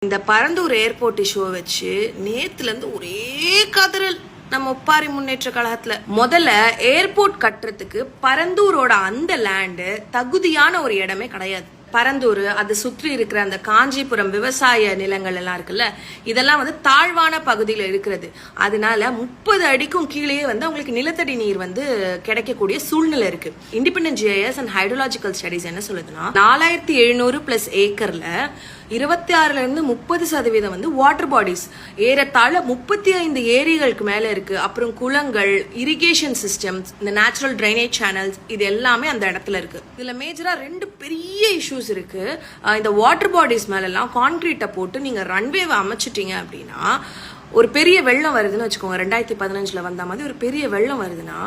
இந்த Parandur airport issue வச்சு நேத்துல இருந்து ஒரே கதறல் நம்ம ஒப்பாரி முன்னேற்ற கழகத்துல. முதல்ல ஏர்போர்ட் கட்டுறதுக்கு பரந்தூரோட அந்த லேண்டு தகுதியான ஒரு இடமே கிடையாது. பரந்தூர் அது சுற்றி இருக்கிற அந்த காஞ்சிபுரம் விவசாய நிலங்கள் எல்லாம் இருக்குல்ல, இதெல்லாம் வந்து தாழ்வான பகுதியில் இருக்கிறது. அதனால 30 அடிக்கும் கீழே வந்து அவங்களுக்கு நிலத்தடி நீர் வந்து கிடைக்கக்கூடிய சூழ்நிலை இருக்கு. Independent GIS and hydrological studies என்ன சொல்லுதுன்னா 4700 பிளஸ் ஏக்கர்ல 26ல இருந்து 30% வந்து வாட்டர் பாடிஸ், ஏறத்தாழ 35 ஏரிகளுக்கு மேல இருக்கு. அப்புறம் குளங்கள், இரிகேஷன் சிஸ்டம்ஸ், இந்த நேச்சுரல் ட்ரைனேஜ் சேனல்ஸ், இது எல்லாமே அந்த இடத்துல இருக்கு. இதுல மேஜரா 2 பெரிய இஷ்யூஸ் இருக்கு. இந்த வாட்டர் பாடிஸ் மேல எல்லாம் கான்கிரீட்டை போட்டு நீங்க ரன்வேவை அமைச்சிட்டீங்க அப்படின்னா, ஒரு பெரிய வெள்ளம் வருதுன்னு வச்சுக்கோங்க, 2015ல வந்த மாதிரி ஒரு பெரிய வெள்ளம் வருதுன்னா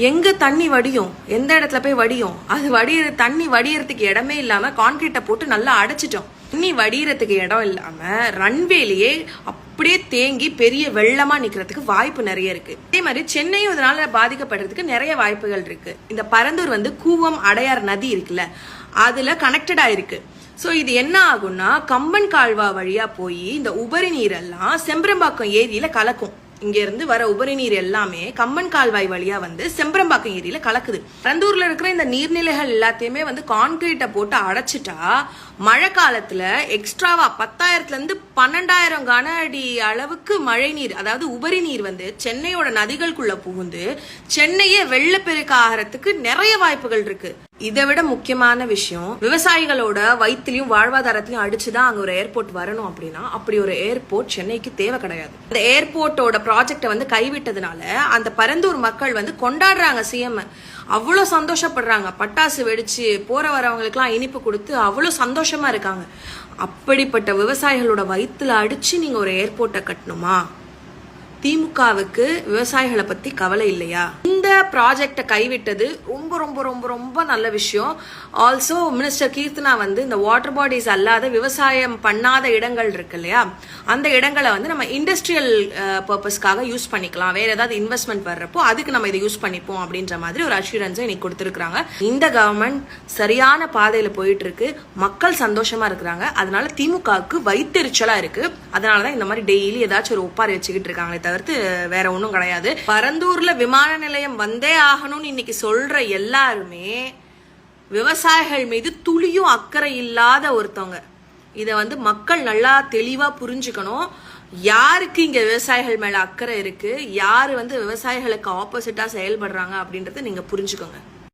எங்க தண்ணி வடியும், எந்த இடத்துல போய் வடியும்? அது தண்ணி வடியறதுக்கு இடமே இல்லாம கான்கிரீட்டை போட்டு நல்லா அடைச்சிட்டோம். தண்ணி வடியறதுக்கு இடம் இல்லாம ரன்வேலியே அப்படியே தேங்கி பெரிய வெள்ளமா நிக்கிறதுக்கு வாய்ப்பு நிறைய இருக்கு. அதே மாதிரி சென்னையும் இதனால பாதிக்கப்படுறதுக்கு நிறைய வாய்ப்புகள் இருக்கு. இந்த பரந்தூர் வந்து கூவம் அடையார் நதி இருக்குல்ல, அதுல கனெக்டடா இருக்கு. சோ இது என்ன ஆகும்னா, கம்பன் கால்வா வழியா போய் இந்த உபரி நீர் எல்லாம் செம்பரம்பாக்கம் ஏரியில கலக்கும். இங்க இருந்து வர உபரி நீர் எல்லாமே கம்பன் கால்வாய் வழியா வந்து செம்பரம்பாக்கம் ஏரியில கலக்குது. பரந்தூர்ல இருக்கிற இந்த நீர்நிலைகள் எல்லாத்தையுமே வந்து கான்கிரீட்டை போட்டு அடைச்சிட்டா மழை காலத்துல எக்ஸ்ட்ராவா 10,000ல இருந்து 12,000 கன அடி அளவுக்கு மழை நீர், அதாவது உபரி நீர் வந்து சென்னையோட நதிகளுக்குள்ள புகுந்து சென்னையே வெள்ளப்பெருக்கு ஆகிறதுக்கு நிறைய வாய்ப்புகள் இருக்கு. இதை விட முக்கியமான விஷயம், விவசாயிகளோட வயிற்றுலயும் வாழ்வாதாரத்திலையும் அடிச்சுதான் அங்க ஒரு ஏர்போர்ட் வரணும் அப்படின்னா, அப்படி ஒரு ஏர்போர்ட் சென்னைக்கு தேவை கிடையாது. இந்த ஏர்போர்ட்டோட ப்ராஜெக்டை வந்து கைவிட்டதுனால அந்த பரந்தூர் மக்கள் வந்து கொண்டாடுறாங்க. சிஎம் அவ்வளவு சந்தோஷப்படுறாங்க, பட்டாசு வெடிச்சு போற வரவங்களுக்கு எல்லாம் இனிப்பு கொடுத்து அவ்வளவு சந்தோஷமா இருக்காங்க. அப்படிப்பட்ட விவசாயிகளோட வயிற்றுல அடிச்சு நீங்க ஒரு ஏர்போர்ட்டை கட்டணுமா? திமுகவுக்கு விவசாயிகளை பத்தி கவலை இல்லையா? இந்த ப்ராஜெக்டை கைவிட்டது ரொம்ப ரொம்ப ரொம்ப ரொம்ப நல்ல விஷயம். ஆல்சோ மினிஸ்டர் கீர்த்தனா வந்து இந்த வாட்டர் பாடிஸ் அல்லாத விவசாயம் பண்ணாத இடங்கள் இருக்கு இல்லையா, அந்த இடங்களை வந்து நம்ம இண்டஸ்ட்ரியல் பர்பஸ்க்காக யூஸ் பண்ணிக்கலாம், வேற ஏதாவது இன்வெஸ்ட்மெண்ட் வர்றப்போ அதுக்கு நம்ம இதை யூஸ் பண்ணிப்போம் அப்படின்ற மாதிரி ஒரு அஷூரன்ஸை இன்னைக்கு கொடுத்துருக்காங்க. இந்த கவர்மெண்ட் சரியான பாதையில போயிட்டு இருக்கு, மக்கள் சந்தோஷமா இருக்கிறாங்க. அதனால திமுகவுக்கு வயிற்றெரிச்சலா இருக்கு. அதனாலதான் இந்த மாதிரி டெய்லி ஏதாச்சும் ஒரு ஒப்பாரி வச்சுக்கிட்டு இருக்காங்களே தவிர்த்து வேற ஒன்றும் கிடையாது. பரந்தூர்ல விமான நிலையம் வந்தே ஆகணும்னு இன்னைக்கு சொல்ற எல்லாருமே விவசாயிகள் மீது துளியும் அக்கறை இல்லாத ஒருத்தவங்க. இதை வந்து மக்கள் நல்லா தெளிவா புரிஞ்சுக்கணும். யாருக்கு இங்க விவசாயிகள் மேல அக்கறை இருக்கு, யாரு வந்து விவசாயிகளுக்கு ஆப்போசிட்டா செயல்படுறாங்க அப்படின்றத நீங்க புரிஞ்சுக்கோங்க.